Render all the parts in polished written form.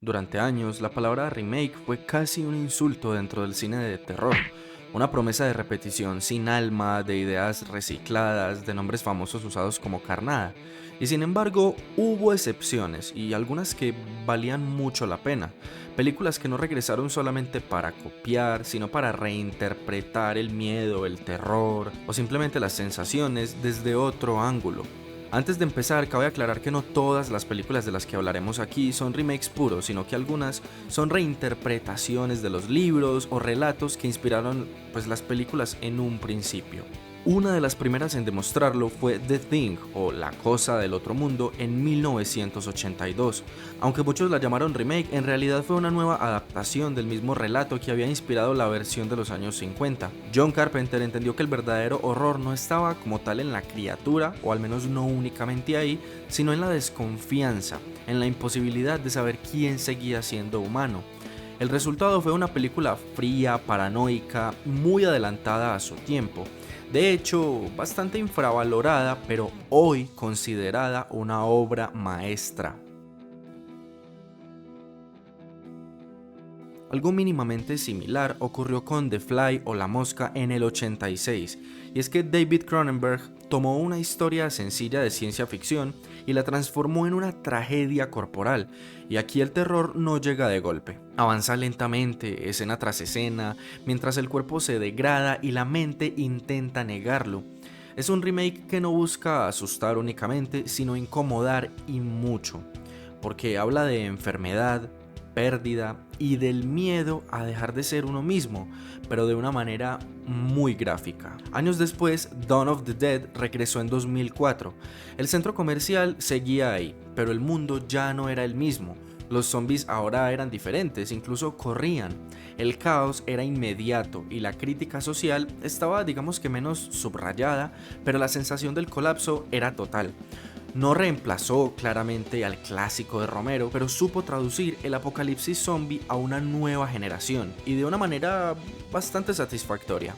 Durante años, la palabra remake fue casi un insulto dentro del cine de terror, una promesa de repetición sin alma, de ideas recicladas, de nombres famosos usados como carnada. Y sin embargo, hubo excepciones y algunas que valían mucho la pena. Películas que no regresaron solamente para copiar, sino para reinterpretar el miedo, el terror o simplemente las sensaciones desde otro ángulo. Antes de empezar, cabe aclarar que no todas las películas de las que hablaremos aquí son remakes puros, sino que algunas son reinterpretaciones de los libros o relatos que inspiraron las películas en un principio. Una de las primeras en demostrarlo fue The Thing o La Cosa del Otro Mundo en 1982. Aunque muchos la llamaron remake, en realidad fue una nueva adaptación del mismo relato que había inspirado la versión de los años 50. John Carpenter entendió que el verdadero horror no estaba como tal en la criatura, o al menos no únicamente ahí, sino en la desconfianza, en la imposibilidad de saber quién seguía siendo humano. El resultado fue una película fría, paranoica, muy adelantada a su tiempo. De hecho, bastante infravalorada, pero hoy considerada una obra maestra. Algo mínimamente similar ocurrió con The Fly o La Mosca en el 86, y es que David Cronenberg tomó una historia sencilla de ciencia ficción y la transformó en una tragedia corporal, y aquí el terror no llega de golpe. Avanza lentamente, escena tras escena, mientras el cuerpo se degrada y la mente intenta negarlo. Es un remake que no busca asustar únicamente, sino incomodar y mucho, porque habla de enfermedad, pérdida y del miedo a dejar de ser uno mismo, pero de una manera muy gráfica. Años después, Dawn of the Dead regresó en 2004. El centro comercial seguía ahí, pero el mundo ya no era el mismo. Los zombies ahora eran diferentes, incluso corrían. El caos era inmediato y la crítica social estaba, digamos que menos subrayada, pero la sensación del colapso era total. No reemplazó claramente al clásico de Romero, pero supo traducir el apocalipsis zombie a una nueva generación, y de una manera bastante satisfactoria.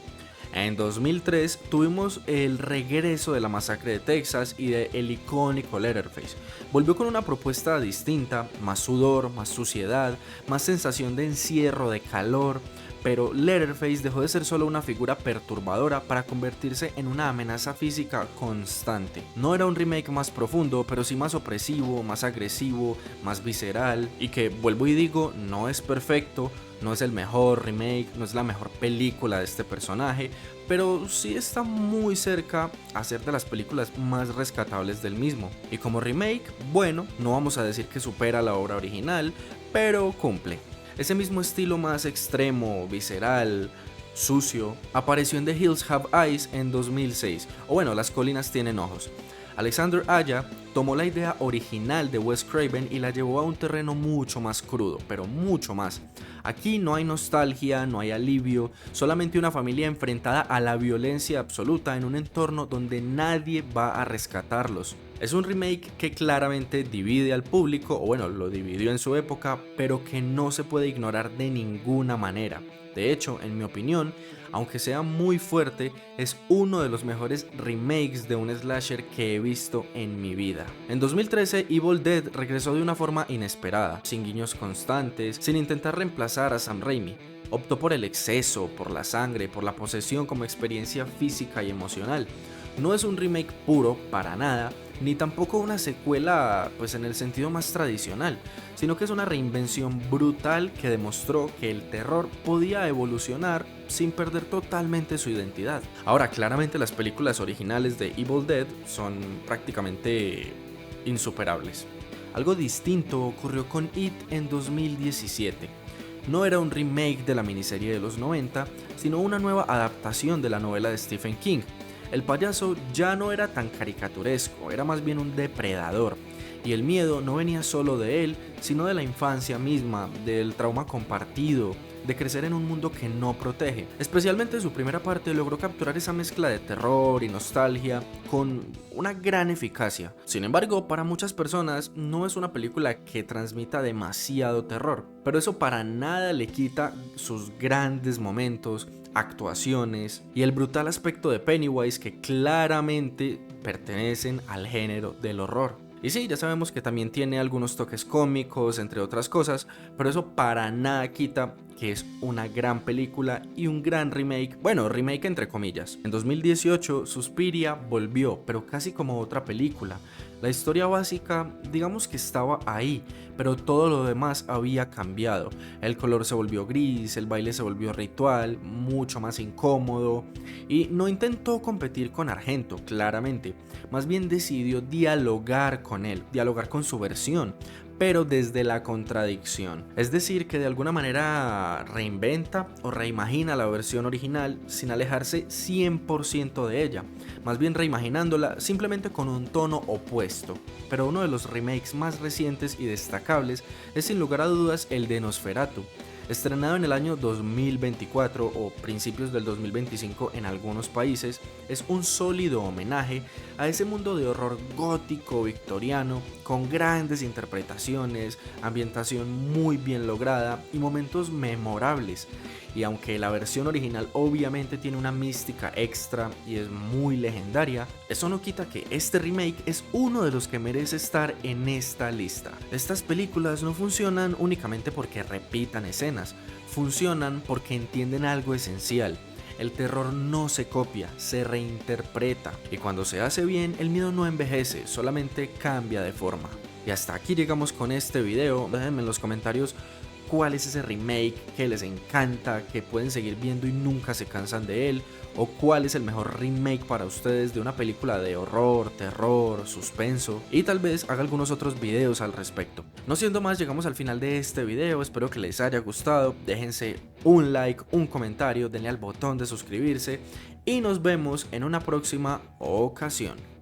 En 2003 tuvimos el regreso de la masacre de Texas y de el icónico Leatherface. Volvió con una propuesta distinta, más sudor, más suciedad, más sensación de encierro, de calor, pero Leatherface dejó de ser solo una figura perturbadora para convertirse en una amenaza física constante. No era un remake más profundo, pero sí más opresivo, más agresivo, más visceral, y que, vuelvo y digo, no es perfecto, no es el mejor remake, no es la mejor película de este personaje, pero sí está muy cerca a ser de las películas más rescatables del mismo. Y como remake, bueno, no vamos a decir que supera la obra original, pero cumple. Ese mismo estilo más extremo, visceral, sucio, apareció en The Hills Have Eyes en 2006, o bueno, Las colinas tienen ojos. Alexander Aya tomó la idea original de Wes Craven y la llevó a un terreno mucho más crudo, pero mucho más. Aquí no hay nostalgia, no hay alivio, solamente una familia enfrentada a la violencia absoluta en un entorno donde nadie va a rescatarlos. Es un remake que claramente divide al público, o bueno, lo dividió en su época, pero que no se puede ignorar de ninguna manera. De hecho, en mi opinión, aunque sea muy fuerte, es uno de los mejores remakes de un slasher que he visto en mi vida. En 2013, Evil Dead regresó de una forma inesperada, sin guiños constantes, sin intentar reemplazar a Sam Raimi. Optó por el exceso, por la sangre, por la posesión como experiencia física y emocional. No es un remake puro, para nada, ni tampoco una secuela en el sentido más tradicional, sino que es una reinvención brutal que demostró que el terror podía evolucionar sin perder totalmente su identidad. Ahora, claramente las películas originales de Evil Dead son prácticamente insuperables. Algo distinto ocurrió con It en 2017. No era un remake de la miniserie de los 90, sino una nueva adaptación de la novela de Stephen King. El payaso ya no era tan caricaturesco, era más bien un depredador, y el miedo no venía solo de él, sino de la infancia misma, del trauma compartido, de crecer en un mundo que no protege. Especialmente su primera parte logró capturar esa mezcla de terror y nostalgia con una gran eficacia. Sin embargo, para muchas personas no es una película que transmita demasiado terror, pero eso para nada le quita sus grandes momentos, actuaciones y el brutal aspecto de Pennywise que claramente pertenecen al género del horror. Y sí, ya sabemos que también tiene algunos toques cómicos, entre otras cosas, pero eso para nada quita que es una gran película y un gran remake, bueno, remake entre comillas. En 2018, Suspiria volvió, pero casi como otra película. La historia básica, digamos que estaba ahí, pero todo lo demás había cambiado. El color se volvió gris, el baile se volvió ritual, mucho más incómodo, y no intentó competir con Argento, claramente. Más bien decidió dialogar con él, dialogar con su versión, pero desde la contradicción. Es decir, que de alguna manera reinventa o reimagina la versión original sin alejarse 100% de ella, más bien reimaginándola simplemente con un tono opuesto. Pero uno de los remakes más recientes y destacables es sin lugar a dudas el de Nosferatu. Estrenado en el año 2024 o principios del 2025 en algunos países, es un sólido homenaje a ese mundo de horror gótico victoriano con grandes interpretaciones, ambientación muy bien lograda y momentos memorables. Y aunque la versión original obviamente tiene una mística extra y es muy legendaria, eso no quita que este remake es uno de los que merece estar en esta lista. Estas películas no funcionan únicamente porque repitan escenas, funcionan porque entienden algo esencial. El terror no se copia, se reinterpreta, y cuando se hace bien, el miedo no envejece, solamente cambia de forma. Y hasta aquí llegamos con este video. Déjenme en los comentarios cuál es ese remake que les encanta, que pueden seguir viendo y nunca se cansan de él, o cuál es el mejor remake para ustedes de una película de horror, terror, suspenso, y tal vez haga algunos otros videos al respecto. No siendo más, llegamos al final de este video, espero que les haya gustado, déjense un like, un comentario, denle al botón de suscribirse y nos vemos en una próxima ocasión.